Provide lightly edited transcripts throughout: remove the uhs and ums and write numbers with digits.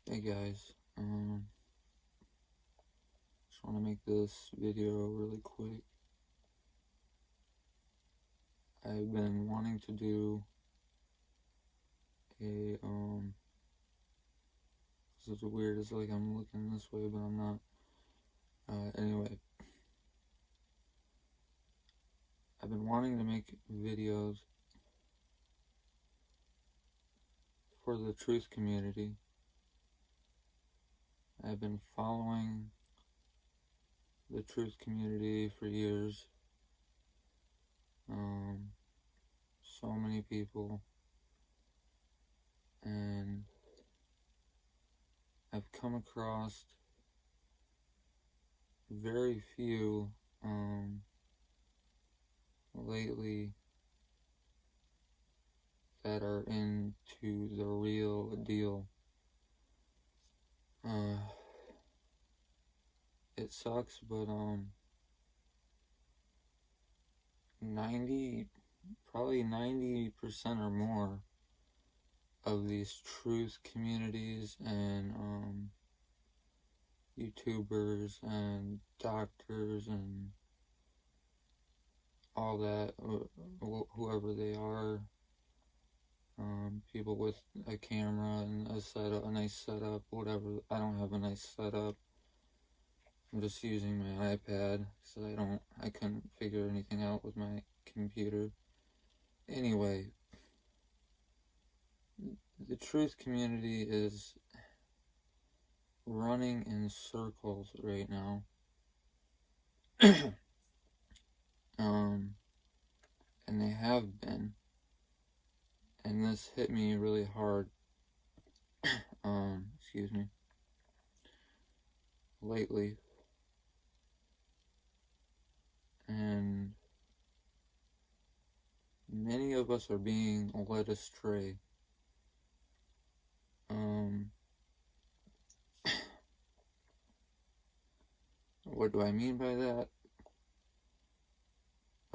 Hey guys, just want to make this video really quick. I've been wanting to do a, this is weird, it's like I'm looking this way, but I'm not. Anyway, I've been wanting to make videos for the truth community. I've been following the truth community for years. So many people, and I've come across very few, lately that are into the real deal. It sucks, but 90% or more of these truth communities and YouTubers and doctors and all that, whoever they are, people with a camera and a nice setup, whatever. I don't have a nice setup. I'm just using my iPad because I couldn't figure anything out with my computer. Anyway, the truth community is running in circles right now. And they have been. And this hit me really hard, lately. And many of us are being led astray. What do I mean by that?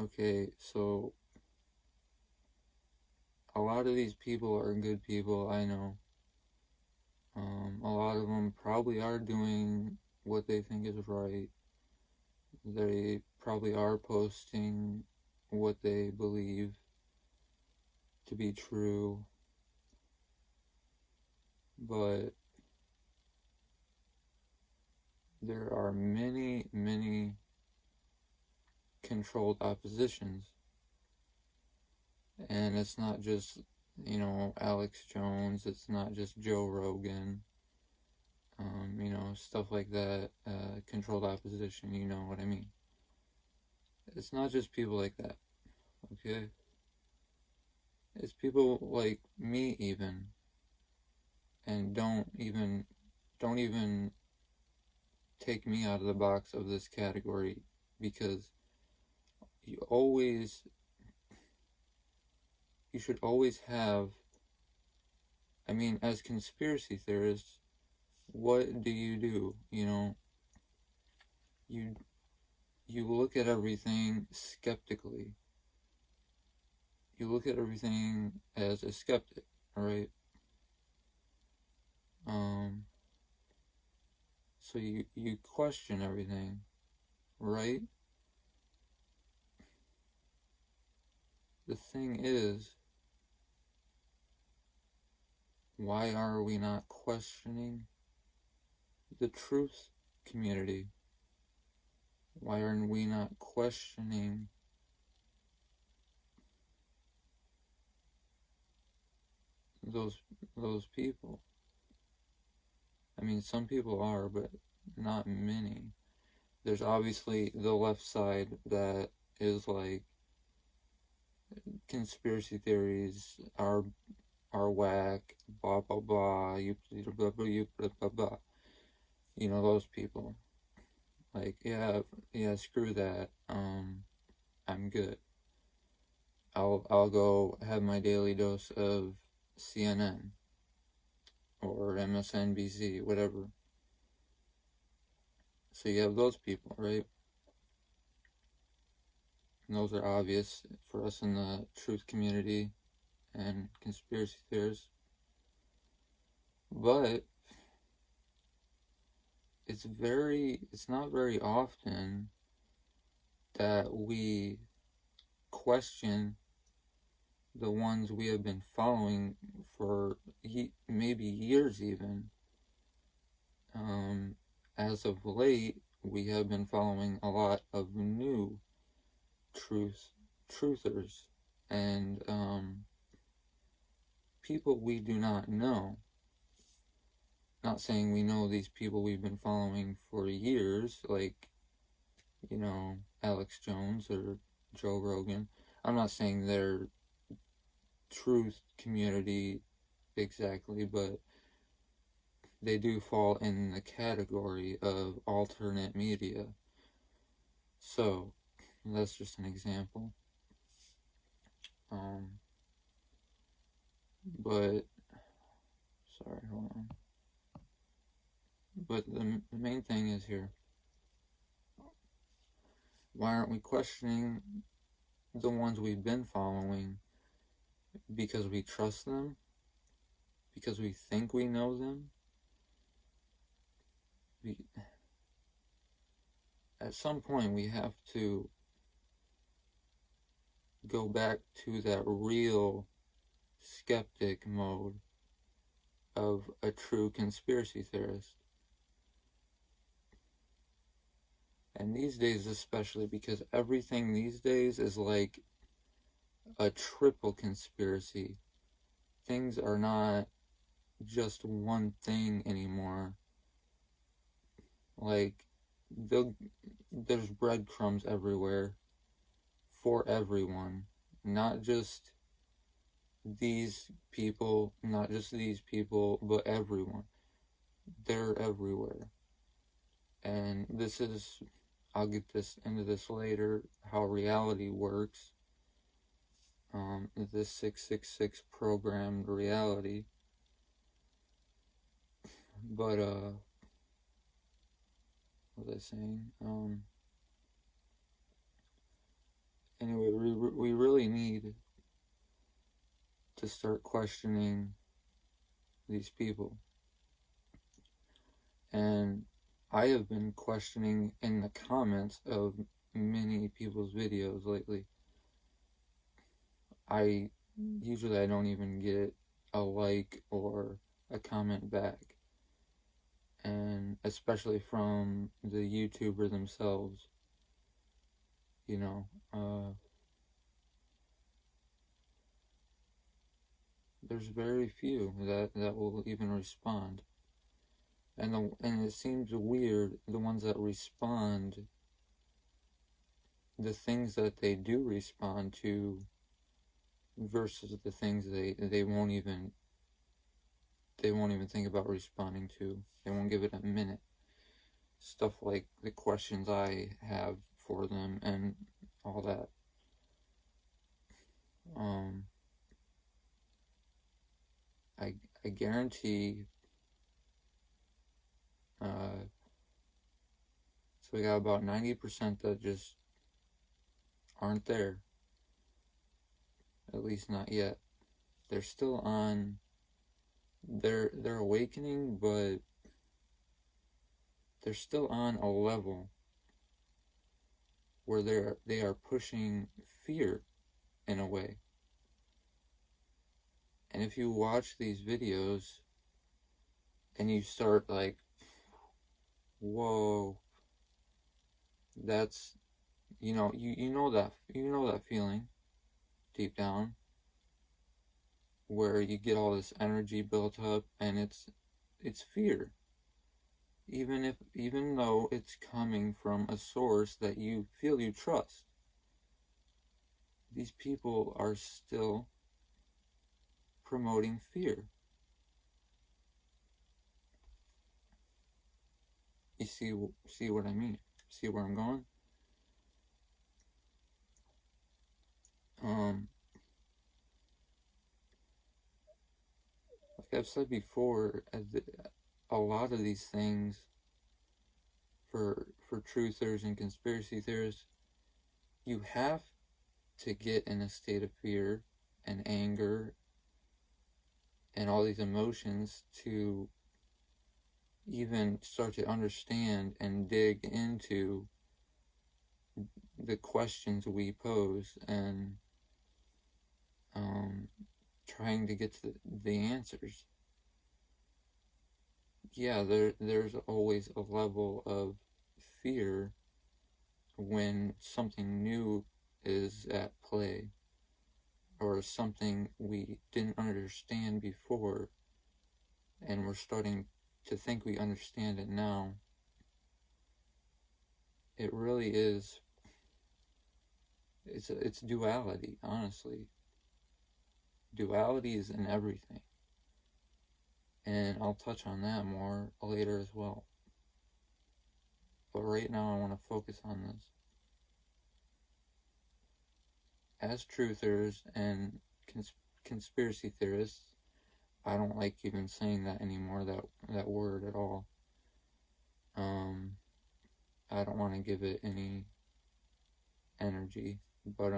Okay, so a lot of these people are good people, I know. A lot of them probably are doing what they think is right. They probably are posting what they believe to be true. But there are many, many controlled oppositions. And it's not just, Alex Jones, it's not just Joe Rogan, stuff like that, controlled opposition, you know what I mean. It's not just people like that, okay? It's people like me even, and don't even take me out of the box of this category, because you should always have, as conspiracy theorists, what do? You look at everything skeptically. You look at everything as a skeptic, alright? So you question everything, right? The thing is, why are we not questioning the truth community? Why are we not questioning those people? Some people are, but not many. There's obviously the left side that is like, conspiracy theories are whack, blah blah blah, blah blah blah. Those people. Like, yeah, screw that. I'm good. I'll go have my daily dose of CNN or MSNBC, whatever. So you have those people, right? And those are obvious for us in the truth community and conspiracy theorists. But it's not very often that we question the ones we have been following for maybe years even. As of late, we have been following a lot of new truthers, and people we do not know. Not saying we know these people we've been following for years, like, Alex Jones or Joe Rogan. I'm not saying they're truth community exactly, but they do fall in the category of alternate media. So, that's just an example. But, sorry, hold on. But the main thing is here. Why aren't we questioning the ones we've been following? Because we trust them? Because we think we know them? At some point, we have to go back to that real skeptic mode of a true conspiracy theorist. And these days especially, because everything these days is like a triple conspiracy. Things are not just one thing anymore. Like, there's breadcrumbs everywhere for everyone. Not just these people, but everyone. They're everywhere. And this is, I'll get into this later, how reality works. This 666 programmed reality. But, what was I saying? Anyway, we really need to start questioning these people. And I have been questioning in the comments of many people's videos lately. Usually I don't even get a like or a comment back. And especially from the YouTuber themselves. There's very few that will even respond. And it seems weird, the ones that respond, the things that they do respond to versus the things they won't even think about responding to. They won't give it a minute. Stuff like the questions I have for them and all that. I guarantee. So we got about 90% that just aren't there. At least not yet. They're still on. They're awakening, but they're still on a level where they are pushing fear in a way. And if you watch these videos and you start like, whoa, that's, you know that feeling deep down where you get all this energy built up and it's fear. Even though it's coming from a source that you feel you trust. These people are still promoting fear. You see what I mean? See where I'm going? Like I've said before, a lot of these things for truthers and conspiracy theorists, you have to get in a state of fear and anger and all these emotions to even start to understand and dig into the questions we pose and trying to get to the answers. Yeah, there's always a level of fear when something new is at play or something we didn't understand before and we're starting to think we understand it now. It really is, it's duality, honestly. Duality is in everything. And I'll touch on that more later as well. But right now I want to focus on this. As truthers and conspiracy theorists, I don't like even saying that anymore, that word at all. I don't want to give it any energy, but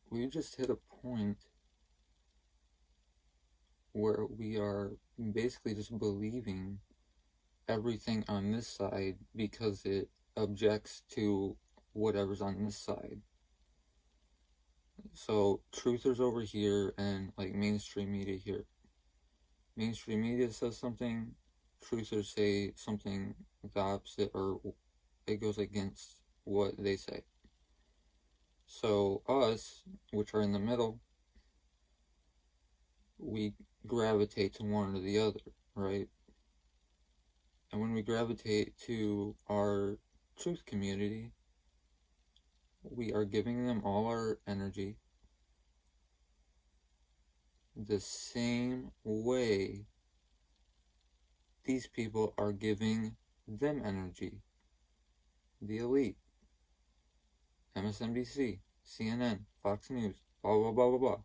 we just hit a point where we are basically just believing everything on this side because it objects to whatever's on this side. So truthers over here and like mainstream media here. Mainstream media says something, truthers say something the opposite, or it goes against what they say. So us, which are in the middle, we gravitate to one or the other, right? And when we gravitate to our truth community, we are giving them all our energy the same way these people are giving them energy. The elite, MSNBC, CNN, Fox News, blah, blah, blah, blah, blah.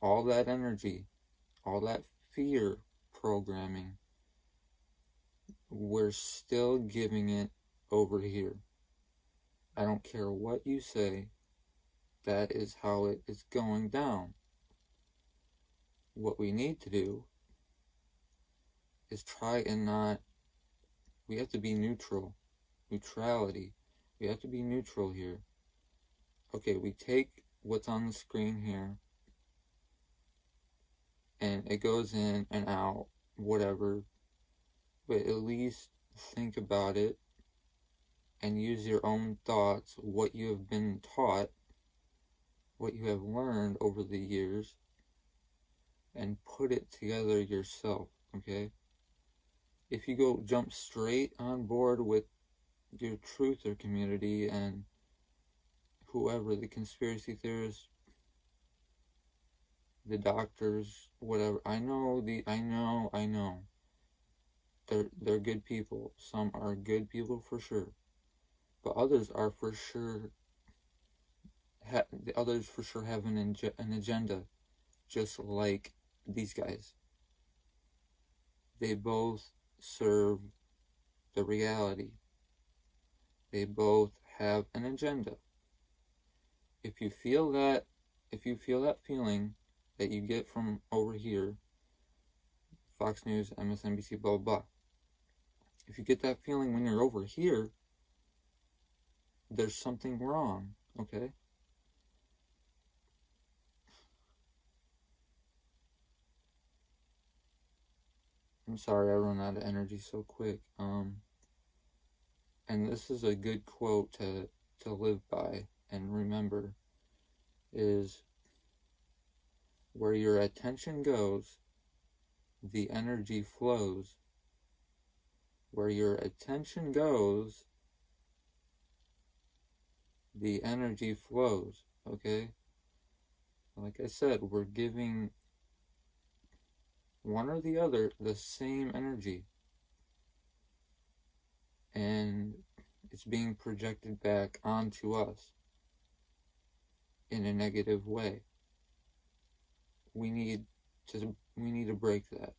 All that energy, all that fear programming, we're still giving it over here. I don't care what you say, that is how it is going down. What we need to do is try and not, we have to be neutral. Neutrality. We have to be neutral here. Okay, we take what's on the screen here and it goes in and out, whatever, but at least think about it and use your own thoughts, what you have been taught, what you have learned over the years, and put it together yourself, okay? If you go jump straight on board with your truther community and whoever, the conspiracy theorists, the doctors, whatever, I know. They're good people. Some are good people for sure. But others are for sure, the others for sure have an agenda, just like these guys. They both serve the reality. They both have an agenda. If you feel that feeling that you get from over here, Fox News, MSNBC, blah, blah, blah. If you get that feeling when you're over here, there's something wrong, okay? I'm sorry I run out of energy so quick. And this is a good quote to live by and remember is, where your attention goes, the energy flows. Where your attention goes, the energy flows, okay? Like I said, we're giving one or the other the same energy. And it's being projected back onto us in a negative way. We need to break that.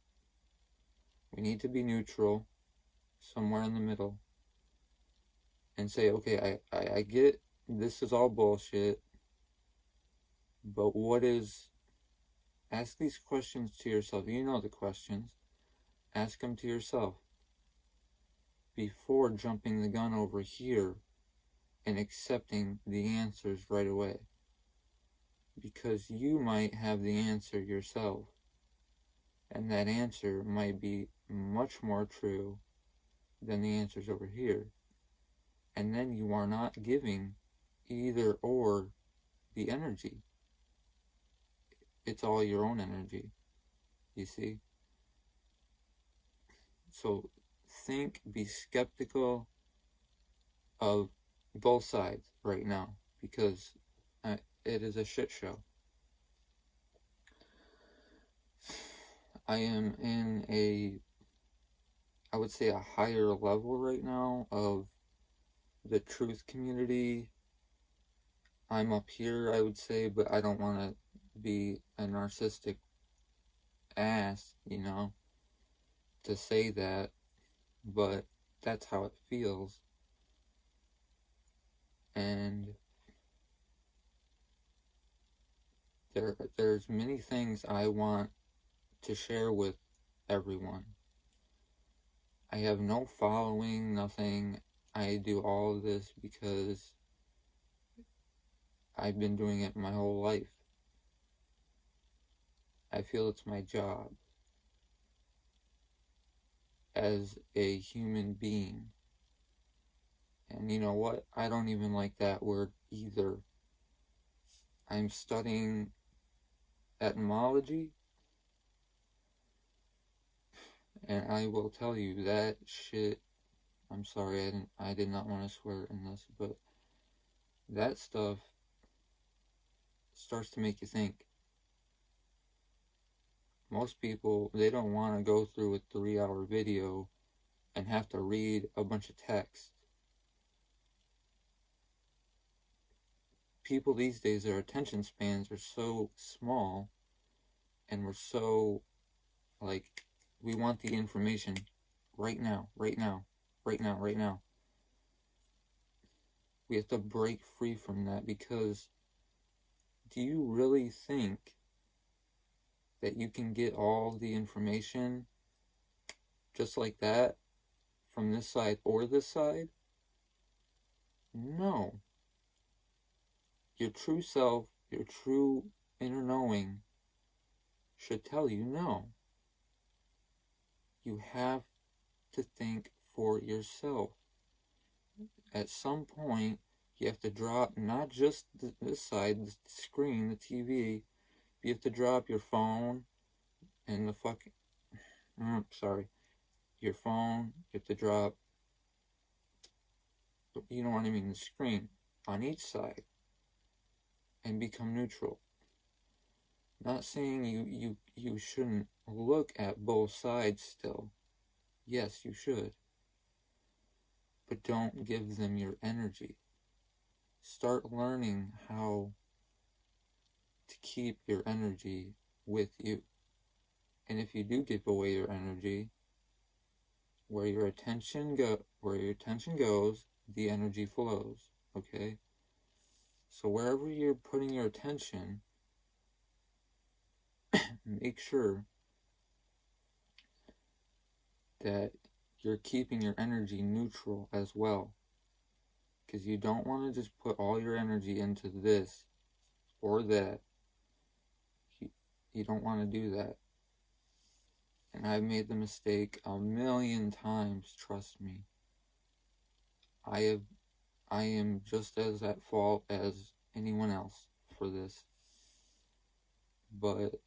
We need to be neutral, somewhere in the middle, and say, okay, I get this is all bullshit, but what is Ask these questions to yourself. You know the questions. Ask them to yourself before jumping the gun over here and accepting the answers right away. Because you might have the answer yourself, and that answer might be much more true than the answers over here. And then you are not giving either or the energy. It's all your own energy, you see? So think, be skeptical of both sides right now, because it is a shit show. I am in I would say a higher level right now of the truth community. I'm up here, I would say, but I don't want to be a narcissistic ass, to say that, but that's how it feels. And there's many things I want to share with everyone. I have no following, nothing. I do all of this because I've been doing it my whole life. I feel it's my job as a human being. And you know what? I don't even like that word either. I'm studying etymology, and I will tell you that shit. I'm sorry, I did not want to swear in this, but that stuff starts to make you think. Most people, they don't want to go through a 3-hour video and have to read a bunch of text. People these days, their attention spans are so small, and we're so, we want the information right now, right now, right now, right now. We have to break free from that, because do you really think that you can get all the information just like that from this side or this side? No. Your true self, your true inner knowing should tell you no. You have to think for yourself. At some point, you have to drop not just this side, the screen, the TV. You have to drop your phone and your phone. You have to drop, you know what I mean, the screen on each side and become neutral. Not saying you shouldn't look at both sides still. Yes, you should. But don't give them your energy. Start learning how to keep your energy with you. And if you do give away your energy, where your attention goes, the energy flows, okay? So wherever you're putting your attention, make sure that you're keeping your energy neutral as well. Because you don't want to just put all your energy into this or that. You don't want to do that. And I've made the mistake 1,000,000 times, trust me. I am just as at fault as anyone else for this. But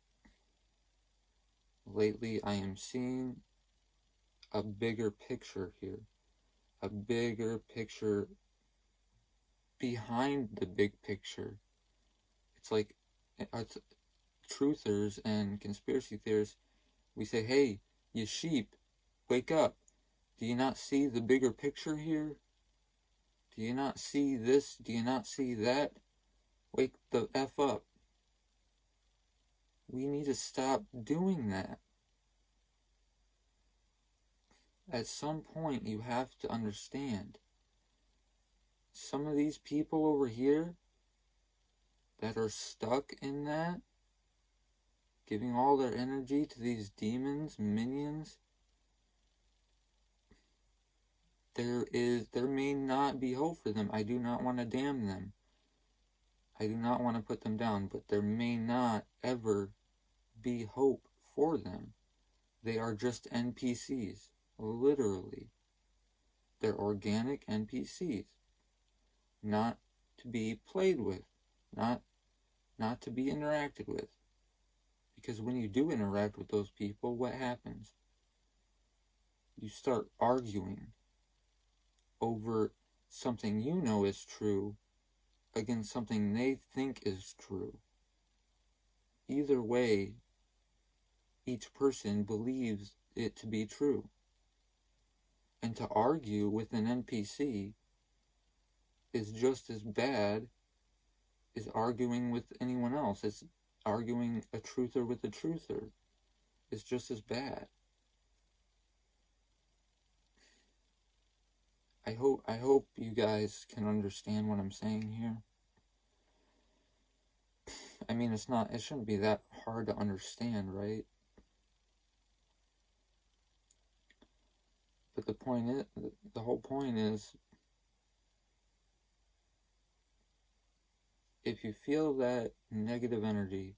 lately I am seeing a bigger picture here. A bigger picture behind the big picture. It's like truthers and conspiracy theorists, we say, hey, you sheep, wake up. Do you not see the bigger picture here? Do you not see this? Do you not see that? Wake the F up. We need to stop doing that. At some point, you have to understand. Some of these people over here that are stuck in that, giving all their energy to these demons, minions, there may not be hope for them. I do not want to damn them. I do not want to put them down, but there may not ever be hope for them. They are just NPCs, literally. They're organic NPCs, not to be played with, not to be interacted with. Because when you do interact with those people, what happens? You start arguing over something you know is true against something they think is true. Either way, each person believes it to be true. And to argue with an NPC is just as bad as arguing with anyone else. It's arguing a truther with a truther. It's just as bad. I hope you guys can understand what I'm saying here. I mean, it shouldn't be that hard to understand, right? But the whole point is, if you feel that negative energy,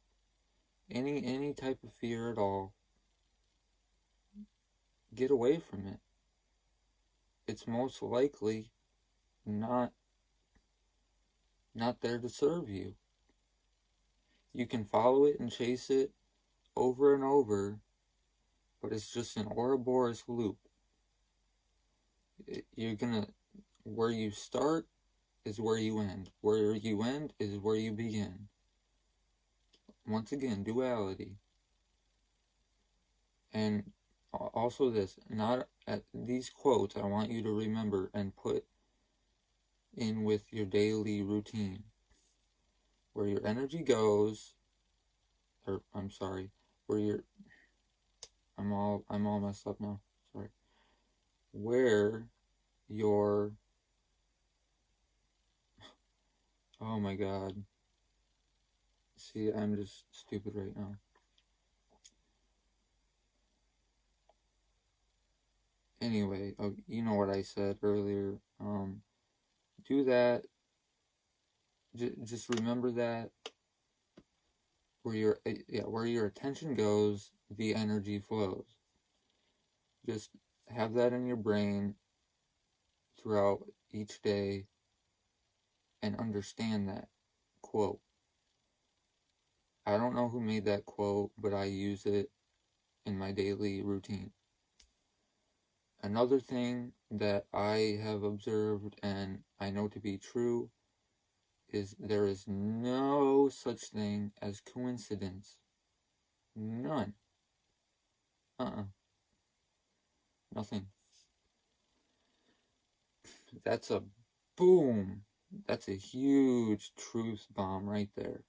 any type of fear at all, get away from it. It's most likely not there to serve you. You can follow it and chase it over and over, but it's just an Ouroboros loop. Where you start is where you end. Where you end is where you begin. Once again, duality. And also this, not at these quotes, I want you to remember and put in with your daily routine. Where your energy goes, I'm all messed up now. Sorry. Where your, oh my God. See, I'm just stupid right now. Anyway, you know what I said earlier. Do that. Just remember that. Where your attention goes, the energy flows. Just have that in your brain throughout each day and understand that quote. I don't know who made that quote, but I use it in my daily routine. Another thing that I have observed and I know to be true is there is no such thing as coincidence. None. Nothing. That's a boom. That's a huge truth bomb right there.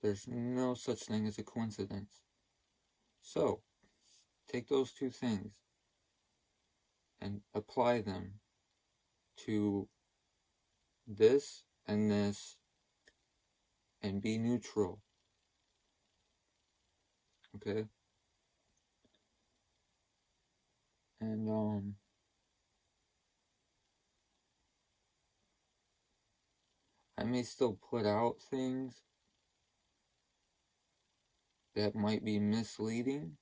There's no such thing as a coincidence. So, take those two things and apply them to this and this and be neutral. Okay? And I may still put out things that might be misleading,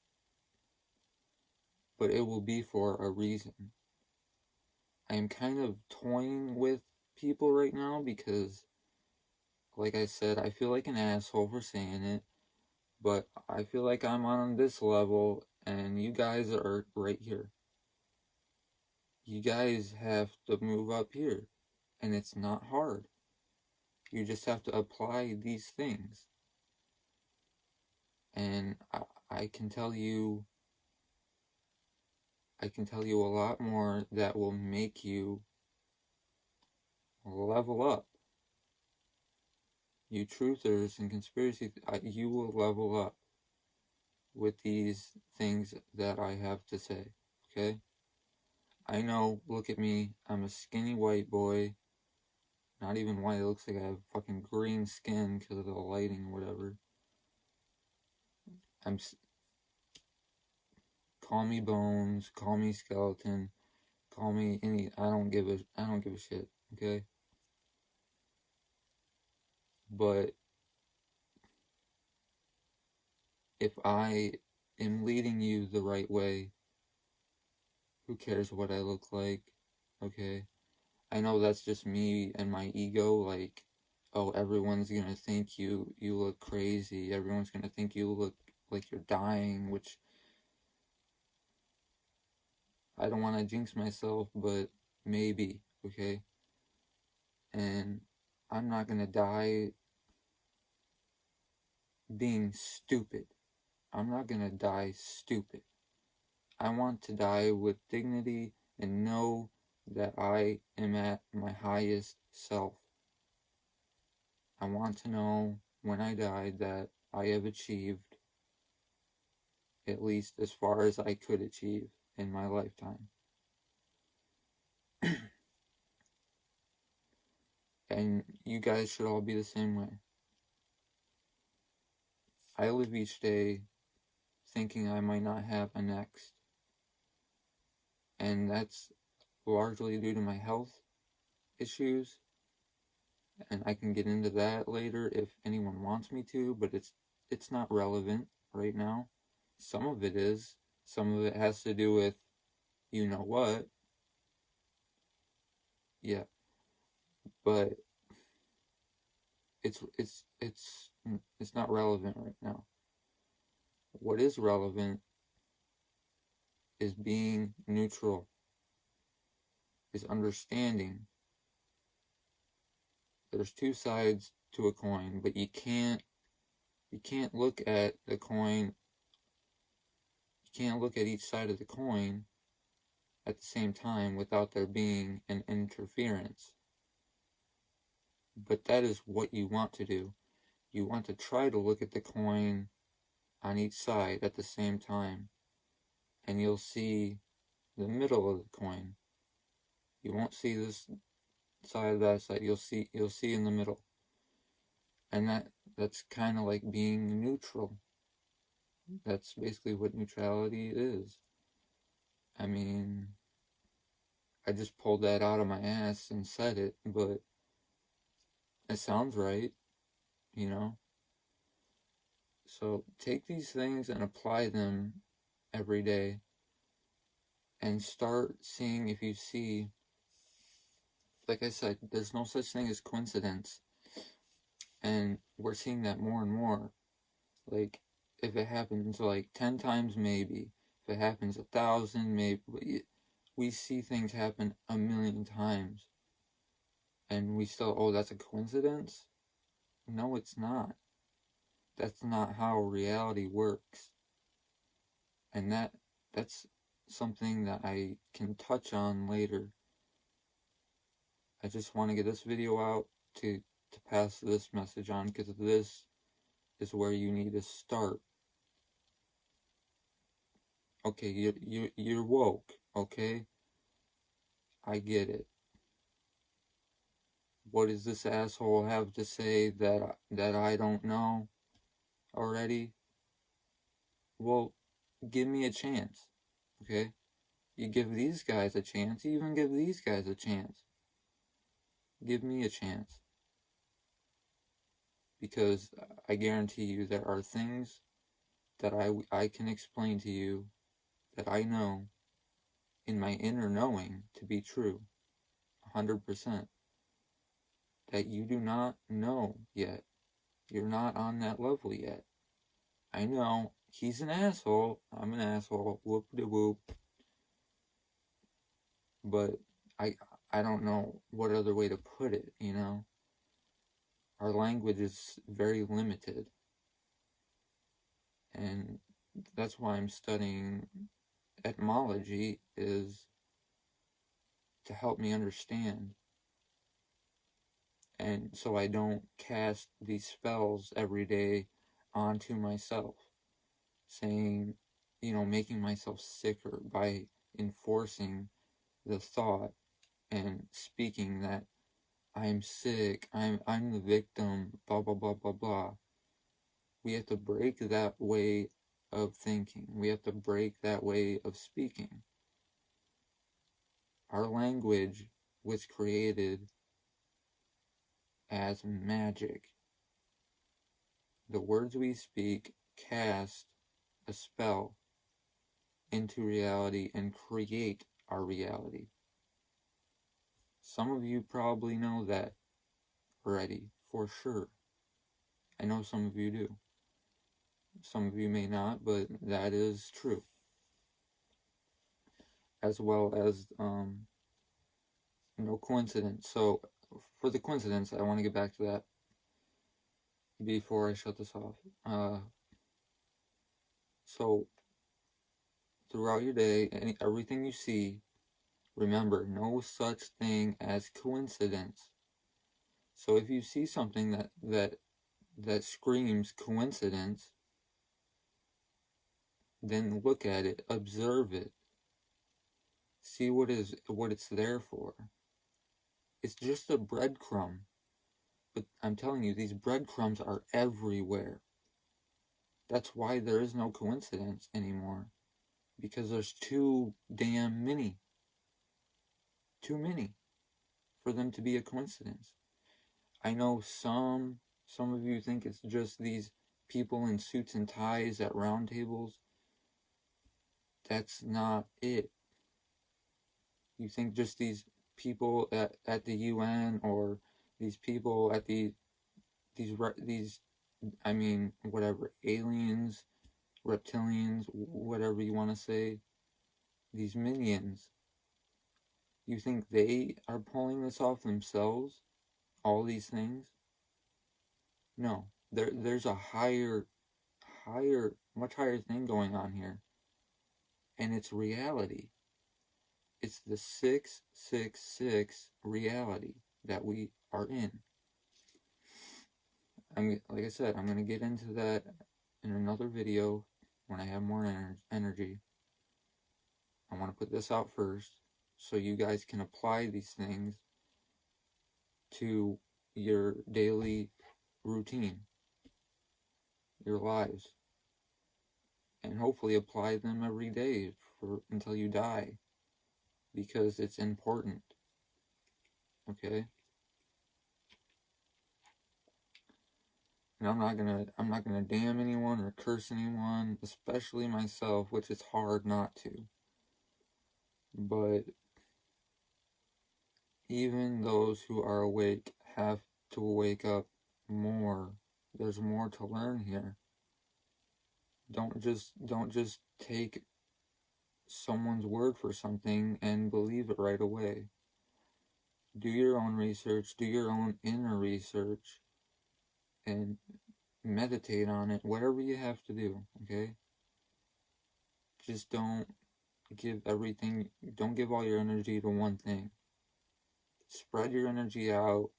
but it will be for a reason. I am kind of toying with people right now because, like I said, I feel like an asshole for saying it, but I feel like I'm on this level and you guys are right here. You guys have to move up here, and it's not hard. You just have to apply these things. And I can tell you a lot more that will make you level up. You truthers and conspiracy, you will level up with these things that I have to say, okay? I know, look at me, I'm a skinny white boy. Not even white, it looks like I have fucking green skin because of the lighting or whatever. call me Bones, call me Skeleton, call me I don't give a shit, okay? But if I am leading you the right way, who cares what I look like, okay? I know that's just me and my ego, like, oh, everyone's gonna think you look crazy, everyone's gonna think you look like you're dying, which I don't want to jinx myself, but maybe, okay? And I'm not gonna die being stupid. I'm not gonna die stupid. I want to die with dignity and know that I am at my highest self. I want to know when I die that I have achieved at least as far as I could achieve in my lifetime. And you guys should all be the same way. I live each day thinking I might not have a next. And that's largely due to my health issues. And I can get into that later if anyone wants me to, but it's not relevant right now. Some of it is. Some of it has to do with you know what. Yeah. But it's not relevant right now. What is relevant is being neutral, is understanding. There's two sides to a coin, but you can't look at the coin, you can't look at each side of the coin at the same time without there being an interference. But that is what you want to do. You want to try to look at the coin on each side at the same time, and you'll see the middle of the coin. You won't see this side, that side. You'll see in the middle. And that's kind of like being neutral. That's basically what neutrality is. I mean, I just pulled that out of my ass and said it, but it sounds right, you know? So take these things and apply them every day and start seeing if you see, like I said, there's no such thing as coincidence. And we're seeing that more and more. Like, if it happens like 10 times, maybe. If it happens 1,000, maybe. We see things happen 1,000,000 times. And we still, oh, that's a coincidence? No, it's not. That's not how reality works. And that's something that I can touch on later. I just want to get this video out to pass this message on, because this is where you need to start. Okay, you're woke, okay? I get it. What does this asshole have to say that I don't know already? Well, give me a chance, okay? You give these guys a chance, you even give these guys a chance. Give me a chance. Because I guarantee you there are things that I can explain to you that I know in my inner knowing to be true, 100%, that you do not know yet. You're not on that level yet. I know he's an asshole, I'm an asshole, whoop-de-whoop, but I don't know what other way to put it, you know? Our language is very limited, and that's why I'm studying etymology, is to help me understand, and so I don't cast these spells every day onto myself, saying, you know, making myself sicker by enforcing the thought and speaking that I'm sick, I'm the victim, blah blah blah blah blah. We have to break that way of thinking. We have to break that way of speaking. Our language was created as magic. The words we speak cast a spell into reality and create our reality. Some of you probably know that already, for sure. I know some of you do. Some of you may not, but that is true. As well as, no coincidence. So, for the coincidence, I want to get back to that before I shut this off. So, throughout your day, everything you see, remember, no such thing as coincidence. So if you see something that screams coincidence, then look at it, observe it, see what it's there for. It's just a breadcrumb, but I'm telling you, these breadcrumbs are everywhere. That's why there is no coincidence anymore, because there's too damn many. Too many for them to be a coincidence. I know some of you think it's just these people in suits and ties at round tables. That's not it. You think just these people at the UN, or these people at these I mean, whatever, aliens, reptilians, whatever you want to say, these minions, you think they are pulling this off themselves? All these things? No. There's a much higher thing going on here. And it's reality. It's the 666 reality that we are in. Like I said, I'm going to get into that in another video when I have more energy. I want to put this out first so you guys can apply these things to your daily routine, your lives, and hopefully apply them every day until you die, because it's important. Okay? And I'm not gonna damn anyone or curse anyone, especially myself, which is hard not to. But even those who are awake have to wake up more. There's more to learn here. Don't just take someone's word for something and believe it right away. Do your own research, do your own inner research, and meditate on it, whatever you have to do, okay? Just don't give all your energy to one thing. Spread your energy out,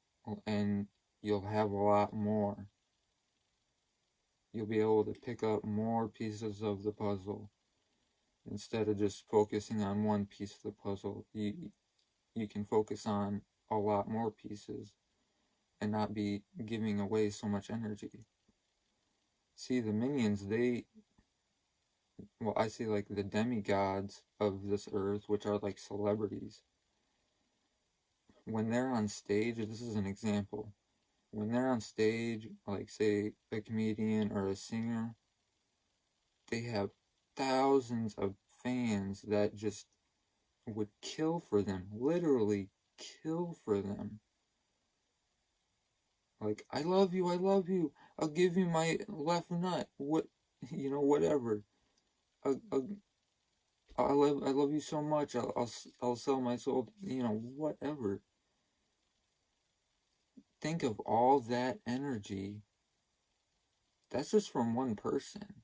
and you'll have a lot more. You'll be able to pick up more pieces of the puzzle instead of just focusing on one piece of the puzzle. You can focus on a lot more pieces and not be giving away so much energy. See, the minions, I see like the demigods of this earth, which are like celebrities. When they're on stage, this is an example. When they're on stage, like say a comedian or a singer, they have thousands of fans that just would kill for them, literally kill for them. Like, I love you, I'll give you my left nut, whatever. I love you so much, I'll sell my soul, whatever. Think of all that energy. That's just from one person.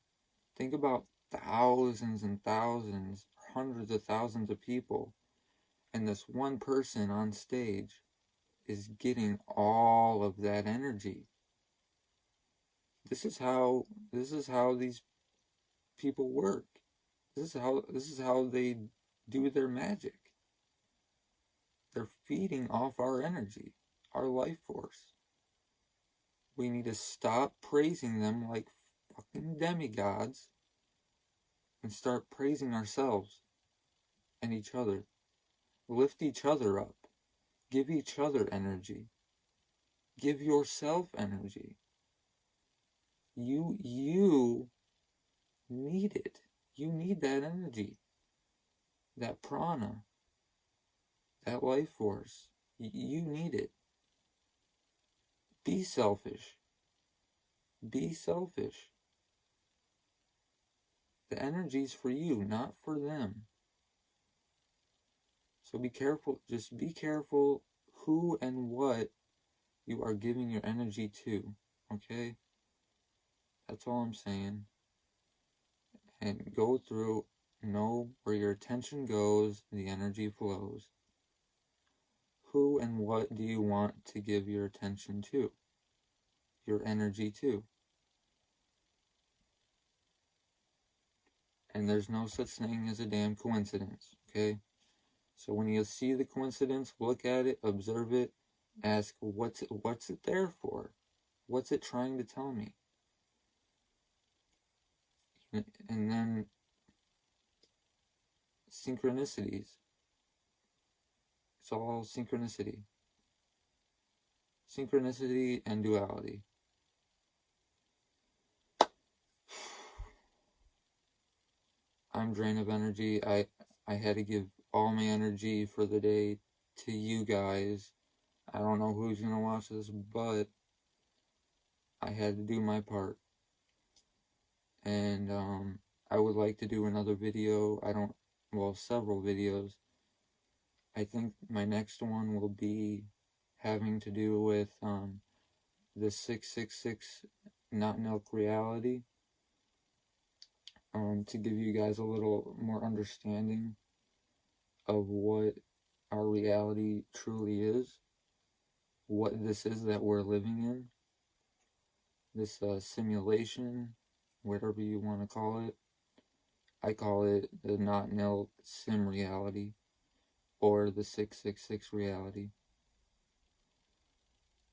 Think about thousands and thousands, hundreds of thousands of people, and this one person on stage is getting all of that energy. This is how these people work. This is how they do their magic. They're feeding off our energy, our life force. We need to stop praising them like fucking demigods and start praising ourselves and each other. Lift each other up. Give each other energy. Give yourself energy. You need it. You need that energy, that prana, that life force. You need it. Be selfish. Be selfish. The energy's for you, not for them. So be careful. Just be careful who and what you are giving your energy to. Okay? That's all I'm saying. And go through, know where your attention goes, the energy flows. Who and what do you want to give your attention to? Your energy to? And there's no such thing as a damn coincidence, okay? So when you see the coincidence, look at it, observe it, ask, what's it there for? What's it trying to tell me? And then synchronicities. It's all synchronicity. Synchronicity and duality. I'm drained of energy. I had to give all my energy for the day to you guys. I don't know who's going to watch this, but I had to do my part. And I would like to do another video. Several videos. I think my next one will be having to do with the 666 not milk reality. To give you guys a little more understanding of what our reality truly is, what this is that we're living in, this simulation, whatever you want to call it. I call it the not nil sim reality, or the 666 reality.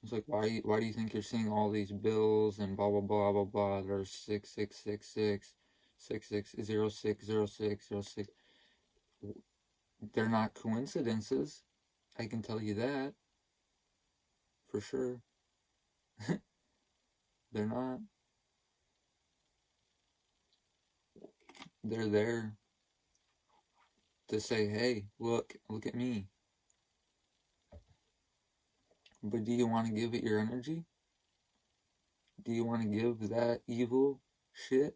It's like, why do you think you're seeing all these bills and blah blah blah blah blah? There's 6666, 66060606. They're not coincidences. I can tell you that for sure. They're not. They're there to say, hey, look at me. But do you want to give it your energy? Do you want to give that evil shit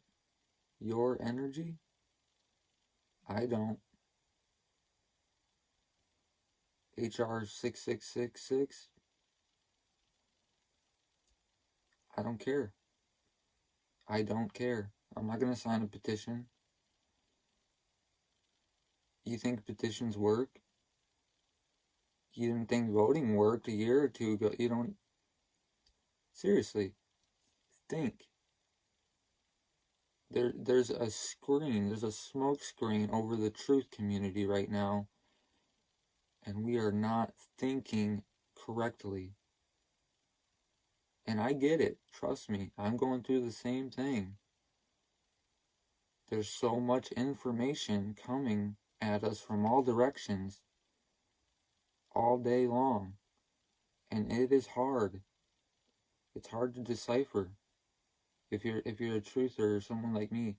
your energy? I don't. HR 6666. I don't care. I don't care. I'm not going to sign a petition. You think petitions work? You didn't think voting worked a year or two ago. You don't. Seriously. Think. There's a screen. There's a smoke screen over the truth community right now. And we are not thinking correctly. And I get it. Trust me. I'm going through the same thing. There's so much information coming at us from all directions all day long. And it is hard. It's hard to decipher. If you're a truther or someone like me,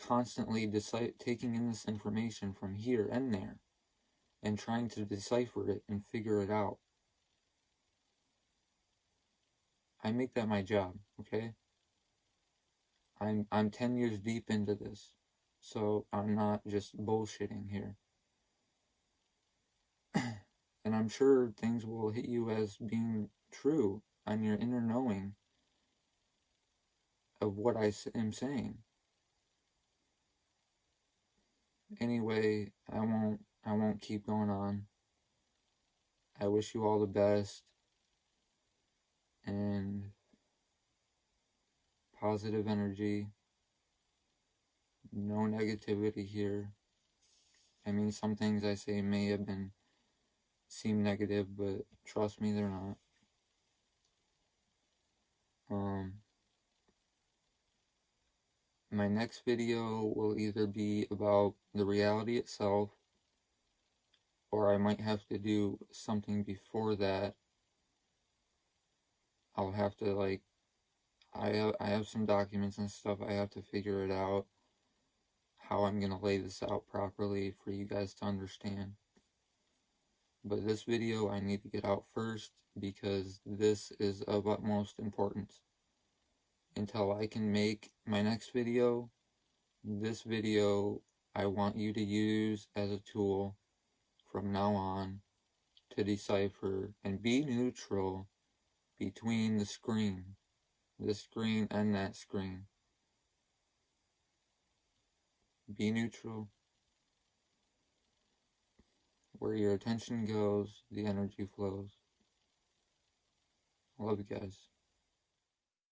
constantly taking in this information from here and there and trying to decipher it and figure it out. I make that my job, okay? I'm 10 years deep into this, so I'm not just bullshitting here. And I'm sure things will hit you as being true on your inner knowing of what I am saying. Anyway, I won't keep going on. I wish you all the best and positive energy. No negativity here. I mean, some things I say may have seem negative, but trust me, they're not. my next video will either be about the reality itself, or I might have to do something before that. I'll have to, like, I have some documents and stuff. I have to figure it out, how I'm going to lay this out properly for you guys to understand. But this video I need to get out first because this is of utmost importance. Until I can make my next video, this video I want you to use as a tool from now on to decipher and be neutral between this screen and that screen. Be neutral. Where your attention goes, the energy flows. I love you guys.